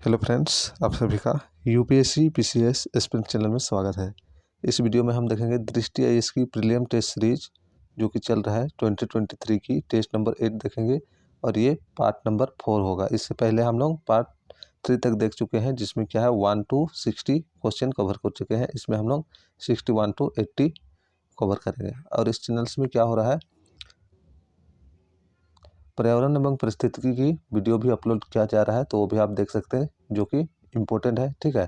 Hello friends, आप सभी का यूपीएससी पीसीएस एस्पिरेंट चैनल में स्वागत है। इस वीडियो में हम देखेंगे दृष्टि आईएएस की प्रीलिम टेस्ट सीरीज जो कि चल रहा है 2023 की। टेस्ट नंबर 8 देखेंगे और ये पार्ट नंबर 4 होगा। इससे पहले हम लोग पार्ट 3 तक देख चुके हैं, जिसमें क्या है 1 to 60 क्वेश्चन कवर कर चुके हैं। इसमें हम लोग 61 to 80 कवर करेंगे। और इस चैनल्स में क्या हो रहा है, पर्यावरण एवं परिस्थितिकी की वीडियो भी अपलोड किया जा रहा है, तो वो भी आप देख सकते हैं, जो कि इम्पोर्टेंट है। ठीक है,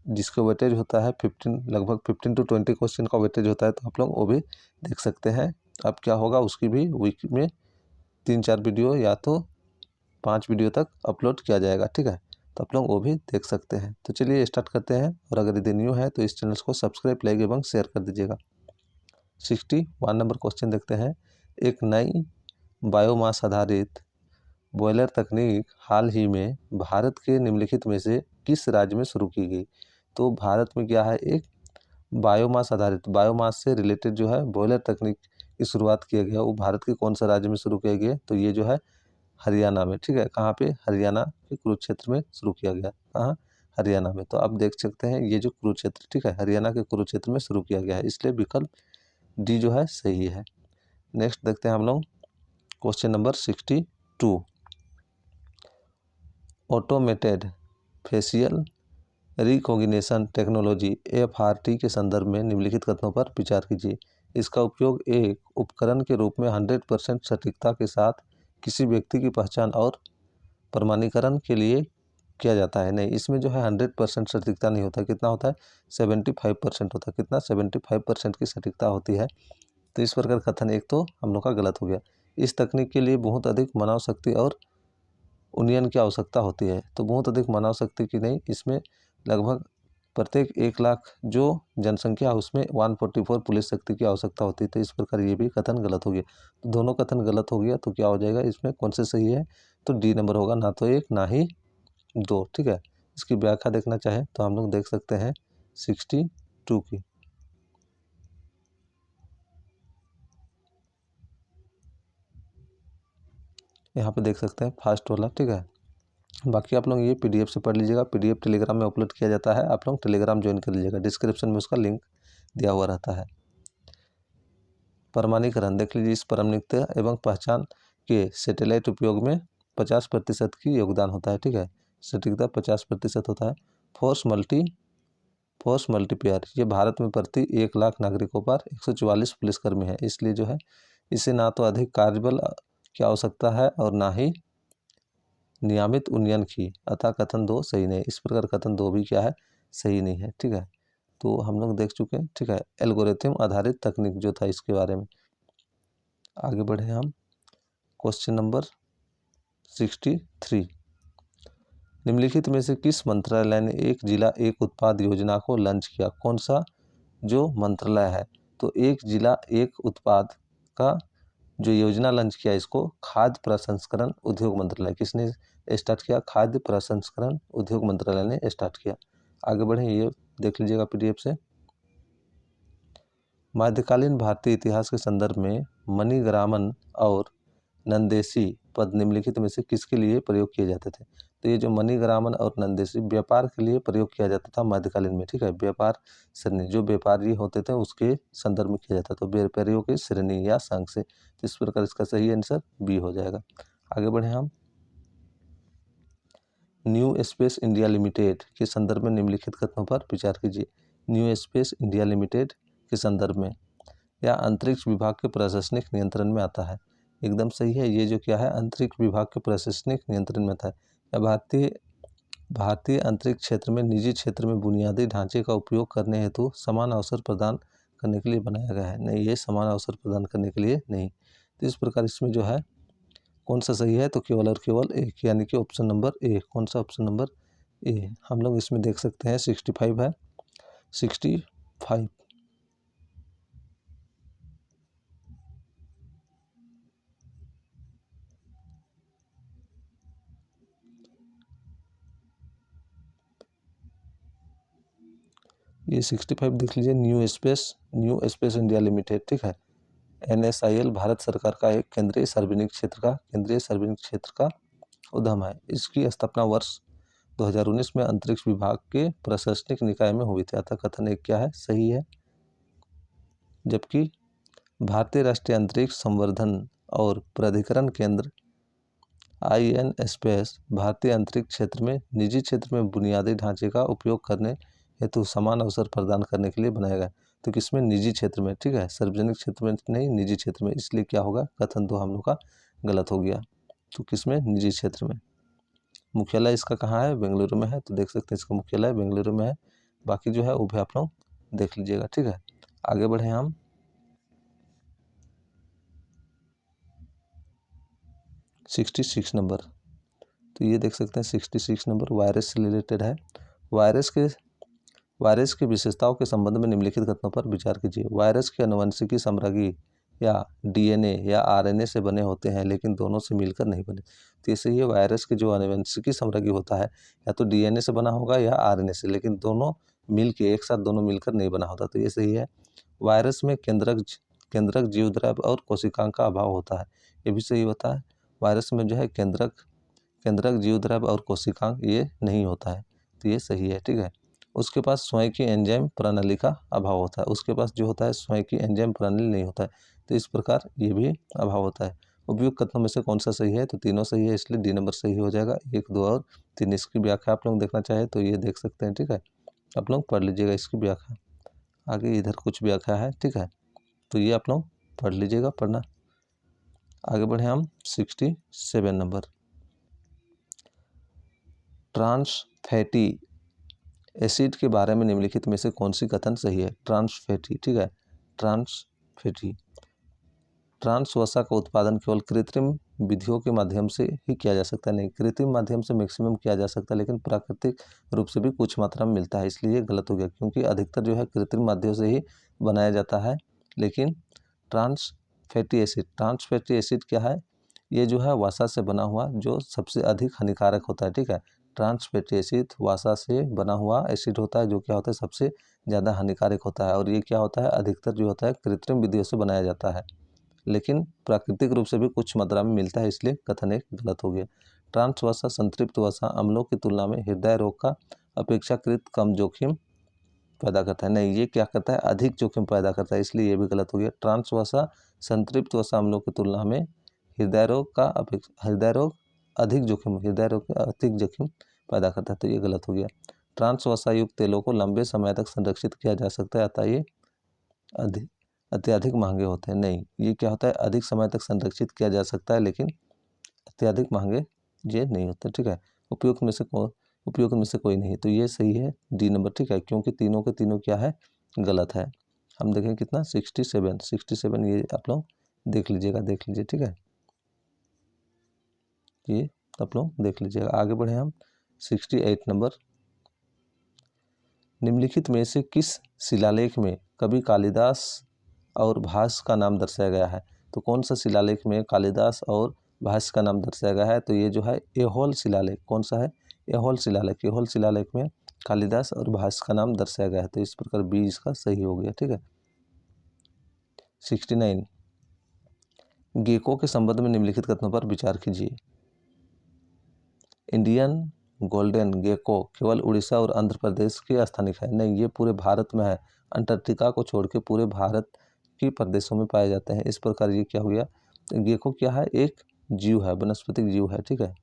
जिसका वेटेज होता है 15 to 20 क्वेश्चन का वेटेज होता है, तो आप लोग वो भी देख सकते हैं। अब क्या होगा, उसकी भी वीक में 3-4 वीडियो या तो 5 वीडियो तक अपलोड किया जाएगा। ठीक है, तो आप लोग वो भी देख सकते हैं। तो चलिए स्टार्ट करते हैं। और अगर यदि न्यू है तो इस चैनल को सब्सक्राइब, लाइक एवं शेयर कर दीजिएगा। 61 नंबर क्वेश्चन देखते हैं। एक नई बायोमास आधारित बॉयलर तकनीक हाल ही में भारत के निम्नलिखित में से किस राज्य में शुरू की गई? तो भारत में क्या है, एक बायोमास से रिलेटेड जो है बॉयलर तकनीक की शुरुआत किया गया, वो भारत के कौन सा राज्य में शुरू किया गया? तो ये जो है हरियाणा में। ठीक है, कहाँ पे? हरियाणा के कुरुक्षेत्र में शुरू किया गया। कहाँ? हरियाणा में। तो आप देख सकते हैं ये जो कुरुक्षेत्र, ठीक है, हरियाणा के कुरुक्षेत्र में शुरू किया गया है, इसलिए विकल्प डी जो है सही है। नेक्स्ट देखते हैं हम लोग question number 62। Automated facial recognition technology FRT के संदर्भ में निम्नलिखित कथनों पर विचार कीजिए। इसका उपयोग एक उपकरण के रूप में 100% सटीकता के साथ किसी व्यक्ति की पहचान और प्रमाणीकरण के लिए किया जाता है। नहीं, इसमें जो है 100% सटीकता नहीं होता। कितना होता है? 75% होता है। कितना? 75% की सटीकता होती है। तो इस प्रकार कथन एक तो हम लोग का गलत हो गया। इस तकनीक के लिए बहुत अधिक मानव शक्ति और उन्नयन की आवश्यकता होती है। तो बहुत अधिक मानव शक्ति की नहीं, इसमें लगभग प्रत्येक 1 लाख जो जनसंख्या है उसमें 144 पुलिस शक्ति की आवश्यकता होती है। तो इस प्रकार ये भी कथन गलत हो गया। तो दोनों कथन गलत हो गया, तो क्या हो जाएगा, इसमें कौन से सही है? तो डी नंबर होगा, ना तो 1 ना ही 2। ठीक है, इसकी व्याख्या देखना चाहें तो हम लोग देख सकते हैं 62 की। यहाँ पे देख सकते हैं फर्स्ट वाला। ठीक है, बाकी आप लोग ये पीडीएफ से पढ़ लीजिएगा। पीडीएफ टेलीग्राम में अपलोड किया जाता है, आप लोग टेलीग्राम ज्वाइन कर लीजिएगा। डिस्क्रिप्शन में उसका लिंक दिया हुआ रहता है। प्रमाणीकरण देख लीजिए। इस प्रमाणिकता एवं पहचान के सैटेलाइट उपयोग में 50% की योगदान होता है। ठीक है, सटीकता 50% होता है। फोर्स मल्टीप्लायर, ये भारत में प्रति 1 लाख नागरिकों पर 144 पुलिसकर्मी है, इसलिए जो है इसे ना तो अधिक कार्यबल की आवश्यकता है और ना ही नियमित उन्नयन की, अतः कथन 2 सही नहीं। इस प्रकार कथन 2 भी क्या है, सही नहीं है। ठीक है, तो हम लोग देख चुके हैं। ठीक है, एल्गोरिथम आधारित तकनीक जो था इसके बारे में। आगे बढ़े हम क्वेश्चन नंबर 63। निम्नलिखित में से किस मंत्रालय ने एक जिला एक उत्पाद योजना को लॉन्च किया? कौन सा जो मंत्रालय है? तो एक जिला एक उत्पाद का जो योजना लॉन्च किया, इसको खाद्य प्रसंस्करण उद्योग मंत्रालय। किसने स्टार्ट किया? खाद्य प्रसंस्करण उद्योग मंत्रालय ने स्टार्ट किया। आगे बढ़े, ये देख लीजिएगा पीडीएफ से। मध्यकालीन भारतीय इतिहास के संदर्भ में मणिग्रामन और नंदेशी पद निम्नलिखित में से किसके लिए प्रयोग किए जाते थे? तो ये जो मणिग्रामन और नंदेशी व्यापार के लिए प्रयोग किया जाता था मध्यकालीन में। ठीक है, व्यापार श्रेणी, जो व्यापारी होते थे उसके संदर्भ में किया जाता था, तो व्यापारियों की श्रेणी या संघ से। तो इस प्रकार इसका सही आंसर बी हो जाएगा। आगे बढ़े हम न्यू स्पेस इंडिया लिमिटेड के संदर्भ में निम्नलिखित कथनों पर विचार कीजिए। न्यू स्पेस इंडिया लिमिटेड के संदर्भ में या अंतरिक्ष विभाग के प्रशासनिक नियंत्रण में आता है। एकदम सही है, ये जो क्या है, अंतरिक्ष विभाग के प्रशासनिक नियंत्रण में था। या भारतीय अंतरिक्ष क्षेत्र में निजी क्षेत्र में बुनियादी ढांचे का उपयोग करने हेतु समान अवसर प्रदान करने के लिए बनाया गया है। नहीं, ये समान अवसर प्रदान करने के लिए नहीं। तो इस प्रकार इसमें जो है कौन सा सही है? तो केवल और केवल एक, यानी कि ऑप्शन नंबर ए। कौन सा? Option number A. हम लोग इसमें देख सकते हैं 65 है, 65। ये 65 देख लीजिए। New space India limited. ठीक है, NSIL भारत सरकार का एक केंद्रीय सार्वजनिक क्षेत्र का उद्यम है। इसकी स्थापना वर्ष 2019 में अंतरिक्ष विभाग के प्रशासनिक निकाय में हुई थी, अतः कथन एक क्या है, सही है। जबकि भारतीय राष्ट्रीय अंतरिक्ष संवर्धन और प्राधिकरण केंद्र INSpace भारतीय अंतरिक्ष क्षेत्र में निजी क्षेत्र में बुनियादी ढांचे का उपयोग करने हेतु समान अवसर प्रदान करने के लिए बनाया गया। तो किसमें, निजी क्षेत्र में, ठीक है, सार्वजनिक क्षेत्र में नहीं, निजी क्षेत्र में, इसलिए क्या होगा, कथन 2 हम लोग का गलत हो गया। तो किसमें, निजी क्षेत्र में। मुख्यालय इसका कहाँ है, बेंगलुरु में है, तो देख सकते हैं इसका मुख्यालय बेंगलुरु में है। बाकी जो है वो भी आप लोग देख लीजिएगा, ठीक है। आगे बढ़े हम 66 नंबर। तो ये देख सकते हैं 66 नंबर वायरस से रिलेटेड है। वायरस की विशेषताओं के संबंध में निम्नलिखित कथनों पर विचार कीजिए। वायरस के आनुवंशिकी सामग्री या DNA या RNA से बने होते हैं, लेकिन दोनों से मिलकर नहीं बने। तो ऐसे ही वायरस की जो आनुवंशिकी सामग्री होता है, या तो DNA से बना होगा या RNA से, लेकिन दोनों मिलके एक साथ दोनों मिलकर नहीं बना होता। तो ये सही है। वायरस में केंद्रक जीवद्रव्य और कोशिकांग का अभाव होता है, ये भी सही होता है। वायरस में जो है केंद्रक जीवद्रव्य और कोशिकांग ये नहीं होता है, तो ये सही है, ठीक है। उसके पास स्वयं की एंजाइम प्रणाली का अभाव होता है, उसके पास जो होता है स्वयं की एंजाइम प्रणाली नहीं होता है, तो इस प्रकार ये भी अभाव होता है। उपयुक्त कथनों में से कौन सा सही है, तो तीनों सही है, इसलिए डी नंबर सही हो जाएगा। 1, 2 और 3। इसकी व्याख्या आप लोग देखना चाहे तो ये देख सकते हैं, ठीक है। आप लोग पढ़ लीजिएगा इसकी व्याख्या, आगे इधर कुछ व्याख्या है, ठीक है, तो ये आप लोग पढ़ लीजिएगा, पढ़ना। आगे बढ़े हम 67 नंबर। ट्रांस फैटी एसिड के बारे में निम्नलिखित में से कौन सी कथन सही है। ट्रांस फैटी, ठीक है, ट्रांस फैटी। ट्रांस वसा का उत्पादन केवल कृत्रिम विधियों के माध्यम से ही किया जा सकता है, नहीं, कृत्रिम माध्यम से मैक्सिमम किया जा सकता है, लेकिन प्राकृतिक रूप से भी कुछ मात्रा में मिलता है, इसलिए गलत हो गया, क्योंकि अधिकतर जो है कृत्रिम माध्यम से ही बनाया जाता है। लेकिन ट्रांस फैटी एसिड क्या है, ये जो है वसा से बना हुआ जो सबसे अधिक हानिकारक होता है, ठीक है। ट्रांस फैटी एसिड वसा से बना हुआ एसिड होता है, जो क्या होता है सबसे ज़्यादा हानिकारक होता है, और ये क्या होता है, अधिकतर जो होता है कृत्रिम विधियों से बनाया जाता है, लेकिन प्राकृतिक रूप से भी कुछ मात्रा में मिलता है, इसलिए कथन एक गलत हो गया। ट्रांस वसा संतृप्त वसा अम्लों की तुलना में हृदय रोग का अपेक्षाकृत कम जोखिम पैदा करता है, नहीं, ये क्या करता है, अधिक जोखिम पैदा करता है, इसलिए ये भी गलत हो गया। ट्रांस वसा संतृप्त वसा अम्लों की तुलना में हृदय रोग अधिक जोखिम पैदा करता है, तो ये गलत हो गया। ट्रांस वसा युक्त तेलों को लंबे समय तक संरक्षित किया जा सकता है, अतः ये अत्यधिक महंगे होते हैं, नहीं, ये क्या होता है, अधिक समय तक संरक्षित किया जा सकता है, लेकिन अत्यधिक महंगे ये नहीं होते, ठीक है। उपयुक्त में से कोई नहीं, तो ये सही है, डी नंबर, ठीक है, क्योंकि तीनों के तीनों क्या है, गलत है। हम देखें कितना, 67, ये आप लोग देख लीजिए, ठीक है, ये आप लोग देख लीजिएगा। आगे बढ़े हम 68 नंबर। निम्नलिखित में से किस शिलालेख में कवि कालिदास और भास का नाम दर्शाया गया है। तो कौन सा शिलालेख में कालिदास और भास का नाम दर्शाया गया है, तो ये जो है ऐहोल शिलालेख, कौन सा है, ऐहोल शिलालेख में कालिदास और भास का नाम दर्शाया गया है, तो इस प्रकार बी इसका सही हो गया, ठीक है। 69 गेको के संबंध में निम्नलिखित कथनों पर विचार कीजिए। इंडियन गोल्डन गेको केवल उड़ीसा और आंध्र प्रदेश के स्थानिक है, नहीं, ये पूरे भारत में है, अंटार्कटिका को छोड़ के पूरे भारत के प्रदेशों में पाए जाते हैं, इस प्रकार ये क्या हो गया, गेको क्या है, एक जीव है, वनस्पतिक जीव है, ठीक है।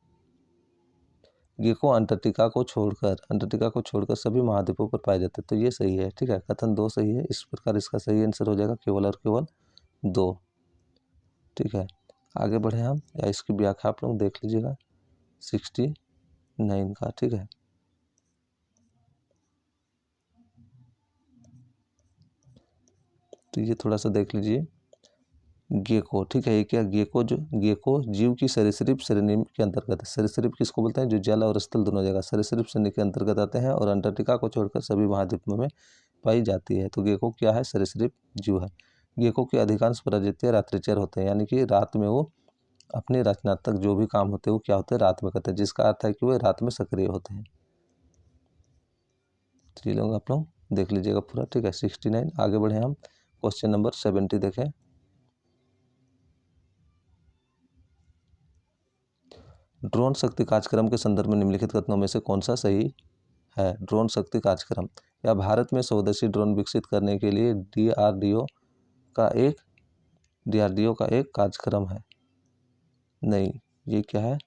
गेको अंटार्कटिका को छोड़कर सभी महाद्वीपों पर पाए जाते हैं, तो ये सही है, ठीक है, कथन 2 सही है, इस प्रकार इसका सही आंसर हो जाएगा केवल और केवल 2, ठीक है। आगे बढ़े हम, या इसकी व्याख्या आप लोग देख लीजिएगा 69 का, ठीक है। तो ये थोड़ा सा देख लीजिए, गेको, ठीक है, ये क्या, गेको जीव की सरीसृप श्रेणी के अंतर्गत है। सरीसृप किसको बोलते हैं, जो जल और स्थल दोनों जगह सरीसृप श्रेणी के अंतर्गत आते हैं, और अंटार्कटिका को छोड़कर सभी महाद्वीपों में पाई जाती है। तो गेको क्या है, सरीसृप जीव है। गेको की अधिकांश प्रजातियां रात्रिचर होते हैं, यानी कि रात में वो अपने रचनात्मक जो भी काम होते हैं वो क्या होते हैं, रात में करते हैं, जिसका अर्थ है कि वो रात में सक्रिय होते हैं। तो ये लोग आप लोग देख लीजिएगा पूरा, ठीक है। 69 आगे बढ़े हम, क्वेश्चन नंबर 70 देखें। ड्रोन शक्ति कार्यक्रम के संदर्भ में निम्नलिखित कथनों में से कौन सा सही है? ड्रोन शक्ति कार्यक्रम या भारत में स्वदेशी ड्रोन विकसित करने के लिए डीआरडीओ का एक कार्यक्रम है। नहीं, ये क्या है?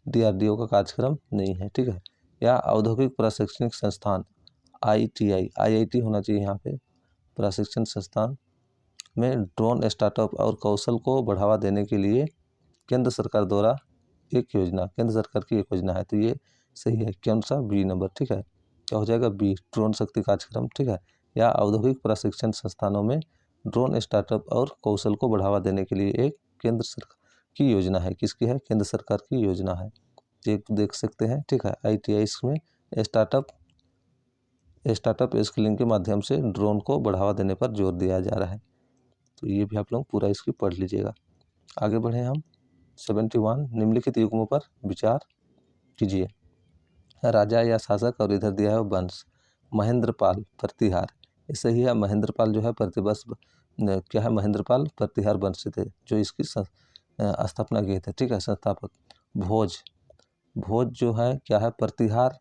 डीआरडीओ का कार्यक्रम नहीं है, ठीक है। या औद्योगिक प्रशिक्षण संस्थान आईआईटी होना चाहिए यहाँ पे, प्रशिक्षण संस्थान में ड्रोन स्टार्टअप और कौशल को बढ़ावा देने के लिए केंद्र सरकार द्वारा केंद्र सरकार की एक योजना है। तो ये सही है, कौन सा? बी नंबर, ठीक है। क्या हो जाएगा? बी, ड्रोन शक्ति कार्यक्रम, ठीक है। या औद्योगिक प्रशिक्षण संस्थानों में ड्रोन स्टार्टअप और कौशल को बढ़ावा देने के लिए एक केंद्र सरकार की योजना है। किसकी है? केंद्र सरकार की योजना है। ये देख सकते हैं, ठीक है। आईटीआई इसमें स्टार्टअप स्किलिंग के माध्यम से ड्रोन को बढ़ावा देने पर जोर दिया जा रहा है। तो ये भी आप लोग पूरा इसकी पढ़ लीजिएगा। आगे बढ़े हम 71, निम्नलिखित युग्मों पर विचार कीजिए। राजा या शासक और इधर दिया है वंश। महेंद्रपाल प्रतिहार, ये सही है। महेंद्रपाल जो है प्रतिवर्ष क्या है? महेंद्रपाल प्रतिहार वंश थे जो इसकी स्थापना किए थे, ठीक है, संस्थापक। भोज जो है क्या है? प्रतिहार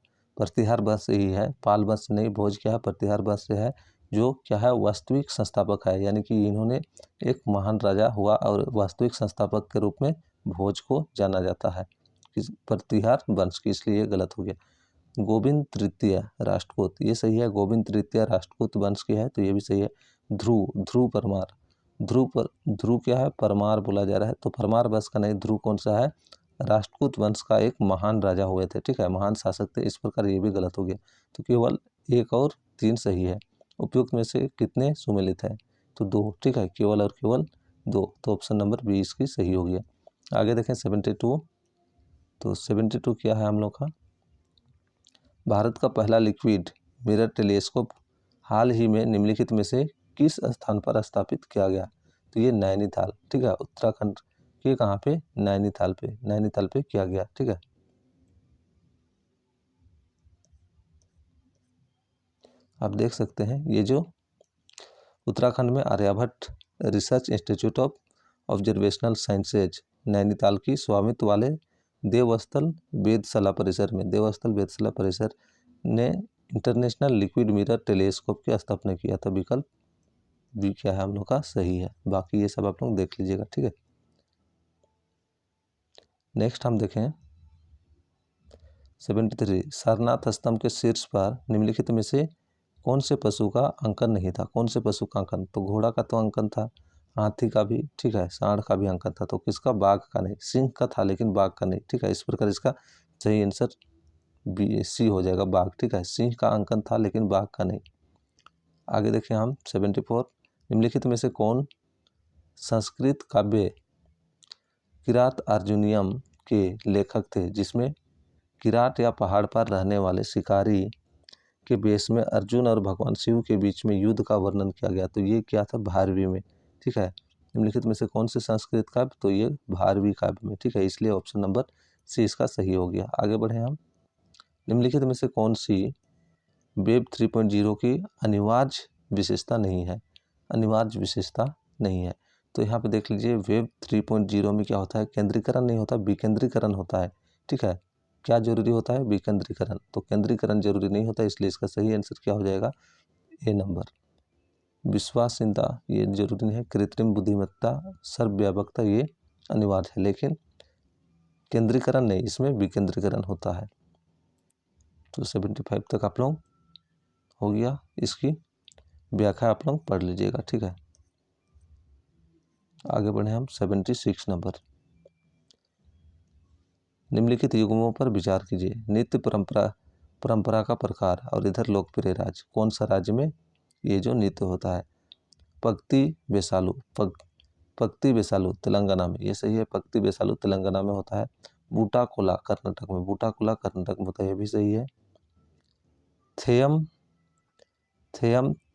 वंश ही है, पाल वंश नहीं। भोज क्या है? प्रतिहार वंश से है, जो क्या है? वास्तविक संस्थापक है, यानी कि इन्होंने एक महान राजा हुआ और वास्तविक संस्थापक के रूप में भोज को जाना जाता है, प्रतिहार वंश की, इसलिए गलत हो गया। गोविंद तृतीय राष्ट्रकूट, ये सही है। गोविंद तृतीय राष्ट्रकूट वंश की है, तो ये भी सही है। ध्रुव परमार, ध्रुव क्या है? परमार बोला जा रहा है, तो परमार वंश का नहीं। ध्रुव कौन सा है? राष्ट्रकूट वंश का एक महान राजा हुए थे, ठीक है, महान शासक थे। इस प्रकार ये भी गलत हो गया। तो केवल 1 और 3 सही है। उपयुक्त में से कितने सुमेलित है? तो 2, ठीक है, केवल और केवल 2। तो ऑप्शन नंबर बी इसकी सही हो गया। आगे देखें 72। तो 72 क्या है हम लोग का? भारत का पहला लिक्विड मिरर टेलीस्कोप हाल ही में निम्नलिखित में से किस स्थान पर स्थापित किया गया? तो ये नैनीताल, ठीक है, उत्तराखंड के कहाँ पे? नैनीताल पे किया गया, ठीक है। आप देख सकते हैं ये जो उत्तराखंड में Aryabhatta research institute of observational sciences Nainital की स्वामित्व वाले देवस्थल वेधशाला परिसर ने इंटरनेशनल लिक्विड मिरर टेलीस्कोप की स्थापना किया था। विकल्प बी क्या है हम लोग का? सही है। बाकी ये सब आप लोग देख लीजिएगा, ठीक है। नेक्स्ट हम देखें 73, सारनाथ स्तंभ के शीर्ष पर निम्नलिखित में से कौन से पशु का अंकन नहीं था? कौन से पशु का अंकन? तो घोड़ा का तो अंकन था, हाथी का भी, ठीक है, सांड का भी अंकन था। तो किसका? बाघ का नहीं। सिंह का था लेकिन बाघ का नहीं, ठीक है। इस प्रकार इसका सही आंसर बी सी हो जाएगा, बाघ, ठीक है। सिंह का अंकन था लेकिन बाघ का नहीं। आगे देखें हम 74, निम्नलिखित में से कौन संस्कृत काव्य किरात अर्जुनियम के लेखक थे, जिसमें किरात या पहाड़ पर रहने वाले शिकारी के बेस में अर्जुन और भगवान शिव के बीच में युद्ध का वर्णन किया गया? तो ये क्या था? भारवी में, ठीक है। निम्नलिखित में से कौन से संस्कृत काव्य? तो ये भारवी काव्य में, ठीक है। इसलिए ऑप्शन नंबर सी इसका सही हो गया। आगे बढ़े हम, निम्नलिखित में से कौन सी वेब 3.0 की अनिवार्य विशेषता नहीं है? अनिवार्य विशेषता नहीं है, तो यहाँ पे देख लीजिए वेब 3.0 में क्या होता है? केंद्रीकरण नहीं होता, विकेंद्रीकरण होता है, ठीक है। क्या जरूरी होता है? विकेंद्रीकरण। तो केंद्रीकरण जरूरी नहीं होता, इसलिए इसका सही आंसर क्या हो जाएगा? ए नंबर। विश्वसनीयता ये जरूरी नहीं है। कृत्रिम बुद्धिमत्ता, सर्वव्यापकता ये अनिवार्य है, लेकिन केंद्रीकरण नहीं, इसमें विकेंद्रीकरण होता है। तो 75 तक आप लोग हो गया, इसकी व्याख्या आप लोग पढ़ लीजिएगा, ठीक है। आगे बढ़े हम 76 नंबर, निम्नलिखित युग्मों पर विचार कीजिए। नित्य परंपरा का प्रकार और इधर लोकप्रिय राज्य, कौन सा राज्य में ये जो नृत्य होता है? पक्ति बेसालू तेलंगाना में, ये सही है। पक्ति बेसालू तेलंगाना में होता है। बूटाकोला कर्नाटक में होता है, ये भी सही है। थेयम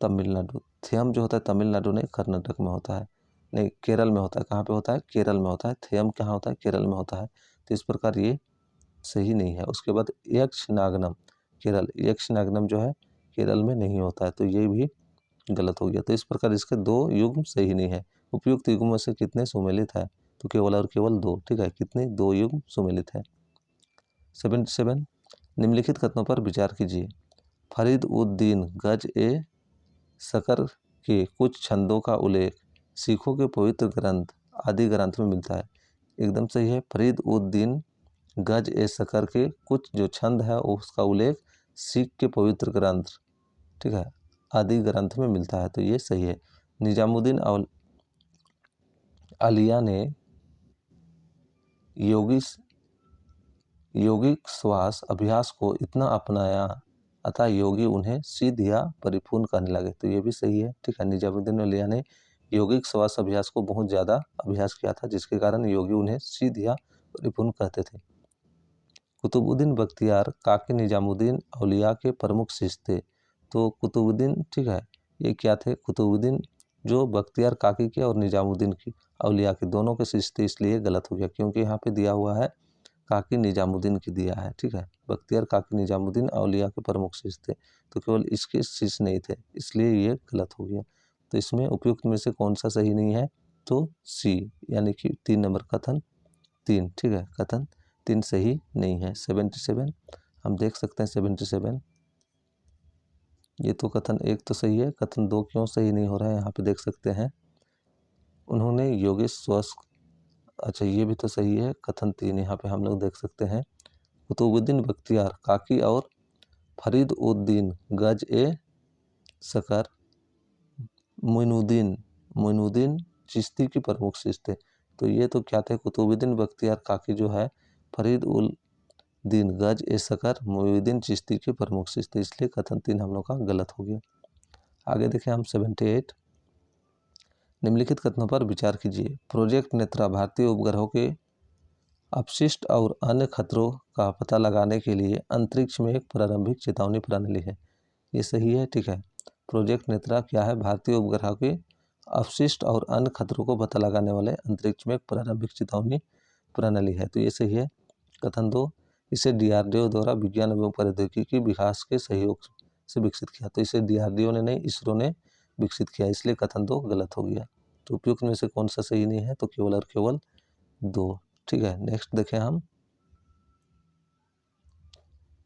तमिलनाडु, थेयम जो होता है तमिलनाडु नहीं, कर्नाटक में होता है, नहीं केरल में होता है। कहाँ पे होता है? केरल में होता है। थेयम कहाँ होता है? केरल में होता है। तो इस प्रकार ये सही नहीं है। उसके बाद यक्षनागनम यक्षनागनम जो है केरल में नहीं होता है, तो ये भी गलत हो गया। तो इस प्रकार इसके 2 युग्म सही नहीं है। उपयुक्त युग्मों से कितने सुमेलित है? तो केवल और केवल 2, ठीक है। कितने? 2 युग्म सुमेलित है। 77 निम्नलिखित कथनों पर विचार कीजिए। फरीद उद दीन गज ए सकर के कुछ छंदों का उल्लेख सिखों के पवित्र ग्रंथ आदि ग्रंथ में मिलता है। एकदम सही है। फरीद उद दीन गज ए सकर के कुछ जो छंद है उसका उल्लेख सिख के पवित्र ग्रंथ, ठीक है, आदि ग्रंथ में मिलता है, तो ये सही है। निजामुद्दीन औलिया ने योगिक श्वास अभ्यास को इतना अपनाया अतः योगी उन्हें सिद्ध या परिपूर्ण कहने लगे, तो ये भी सही है, ठीक है। निजामुद्दीन औलिया ने योगिक श्वास अभ्यास को बहुत ज़्यादा अभ्यास किया था, जिसके कारण योगी उन्हें सिद्ध या परिपूर्ण कहते थे। कुतुबुद्दीन बख्तियार काकी निजामुद्दीन औलिया के प्रमुख शिष्य थे, तो कुतुबुद्दीन, ठीक है, ये क्या थे? कुतुबुद्दीन जो बख्तियार काकी के और निजामुद्दीन की औलिया के दोनों के शिष्य थे, इसलिए गलत हो गया, क्योंकि यहाँ पे दिया हुआ है काकी निजामुद्दीन की दिया है, ठीक है। बख्तियार काकी निजामुद्दीन औलिया के प्रमुख शिष्य थे, तो केवल इसके शिष्य नहीं थे, इसलिए ये गलत हो गया। तो इसमें उपयुक्त में से कौन सा सही नहीं है? तो सी, यानी कि 3 नंबर कथन 3, ठीक है, कथन 3 सही नहीं है। 77 हम देख सकते हैं 77, ये तो कथन 1 तो सही है, कथन 2 क्यों सही नहीं हो रहा है यहाँ पे देख सकते हैं। उन्होंने योगेश श्वास, अच्छा ये भी तो सही है, कथन 3 यहाँ पे हम लोग देख सकते हैं। कुतुबुद्दीन बख्तियार काकी और फरीद उद दीन गज ए सकर मोइनुद्दीन चिश्ती की प्रमुख शिष्य थे, तो ये तो क्या थे? कुतुबुद्दीन बख्तियार काकी जो है फरीद उल दीन गज ए सकर मोइनुद्दीन चिश्ती के प्रमुख शिष्य थे, इसलिए कथन 3 हम लोग का गलत हो गया। आगे देखें हम 78 निम्नलिखित कथनों पर विचार कीजिए। प्रोजेक्ट नेत्रा भारतीय उपग्रहों के अपशिष्ट और अन्य खतरों का पता लगाने के लिए अंतरिक्ष में एक प्रारंभिक चेतावनी प्रणाली है, ये सही है, ठीक है। प्रोजेक्ट नेत्रा क्या है? भारतीय उपग्रह के अपशिष्ट और अन्य खतरों को पता लगाने वाले अंतरिक्ष में एक प्रारंभिक चेतावनी प्रणाली है, तो ये सही है। कथन 2 इसे DRDO द्वारा विज्ञान एवं प्रौद्योगिकी विकास के सहयोग से विकसित किया, तो इसे DRDO ने नहीं, इसरो ने विकसित किया, इसलिए कथन 2 गलत हो गया। तो उपयुक्त में से कौन सा सही नहीं है? तो केवल और केवल 2, ठीक है। नेक्स्ट देखें हम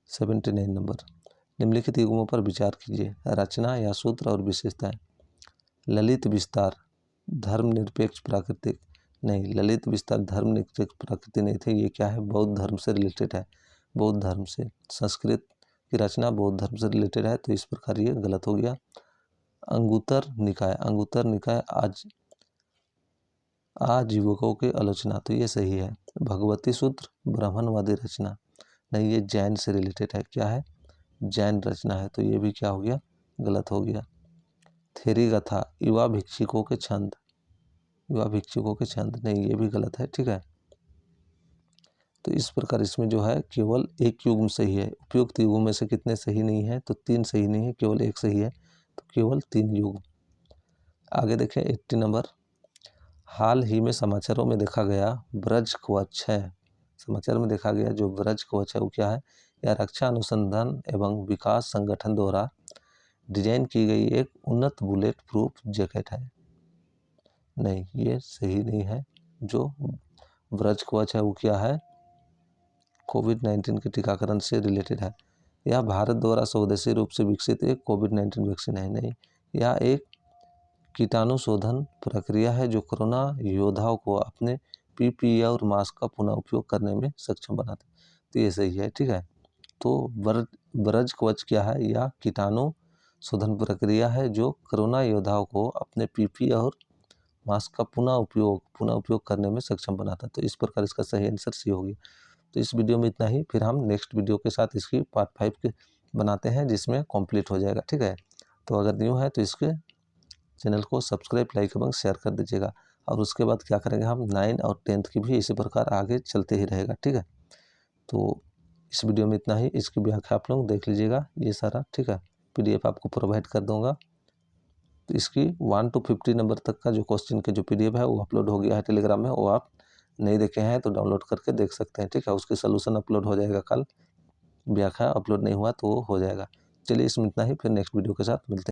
79 नंबर। निम्नलिखित युग्मों पर विचार कीजिए। रचना या सूत्र और विशेषताएं। ललित विस्तार धर्मनिरपेक्ष प्राकृतिक, नहीं, ललित विस्तार धर्मनिरपेक्ष प्रकृति नहीं थे, ये क्या है? बौद्ध धर्म से रिलेटेड है, बौद्ध धर्म से। संस्कृत की रचना बौद्ध धर्म से रिलेटेड है, तो इस प्रकार ये गलत हो गया। अंगुत्तर निकाय आजीवकों की आलोचना, तो ये सही है। भगवती सूत्र ब्राह्मणवादी रचना, नहीं, ये जैन से रिलेटेड है, क्या है? जैन रचना है, तो ये भी क्या हो गया? गलत हो गया। थेरी कथा युवा भिक्षुकों के छंद, नहीं, ये भी गलत है, ठीक है। तो इस प्रकार इसमें जो है केवल एक युग्म सही है। उपयुक्त युग्म में से कितने सही नहीं है? तो 3 सही नहीं है, केवल 1 सही है, तो केवल 3 युग्म। आगे देखें 80 नंबर। हाल ही में समाचारों में देखा गया ब्रज कवच है, समाचार में देखा गया जो ब्रज कवच है वो क्या है? यह रक्षा अनुसंधान एवं विकास संगठन द्वारा डिजाइन की गई एक उन्नत बुलेट प्रूफ जैकेट है, नहीं, ये सही नहीं है। जो ब्रज कवच है वो क्या है? कोविड-19 के टीकाकरण से रिलेटेड है। यह भारत द्वारा स्वदेशी रूप से विकसित एक कोविड-19 वैक्सीन है, नहीं, यह एक कीटाणु शोधन प्रक्रिया है जो कोरोना योद्धाओं को अपने PPE और मास्क का पुनः उपयोग करने में सक्षम बनाते, तो ये सही है, ठीक है। तो ब्रज कवच क्या है? यह कीटाणु शोधन प्रक्रिया है जो कोरोना योद्धाओं को अपने PPE और मास्क का पुनः उपयोग करने में सक्षम बनाता है, तो इस प्रकार इसका सही आंसर सी होगी। तो इस वीडियो में इतना ही, फिर हम नेक्स्ट वीडियो के साथ इसकी पार्ट 5 के बनाते हैं जिसमें कंप्लीट हो जाएगा, ठीक है। तो अगर न्यू है तो इसके चैनल को सब्सक्राइब, लाइक एवं शेयर कर दीजिएगा। और उसके बाद क्या करेंगे हम 9 और 10th की भी इसी प्रकार आगे चलते ही रहेगा, ठीक है। तो इस वीडियो में इतना ही, इसकी व्याख्या आप लोग देख लीजिएगा ये सारा, ठीक है। PDF आपको प्रोवाइड कर दूंगा। तो इसकी 1 to 50 नंबर तक का जो क्वेश्चन के जो PDF है वो अपलोड हो गया है टेलीग्राम में, वो आप नहीं देखे हैं तो डाउनलोड करके देख सकते हैं, ठीक है। उसकी सोल्यूशन अपलोड हो जाएगा कल, व्याख्या अपलोड नहीं हुआ तो वो हो जाएगा। चलिए इसमें इतना ही, फिर नेक्स्ट वीडियो के साथ मिलते हैं।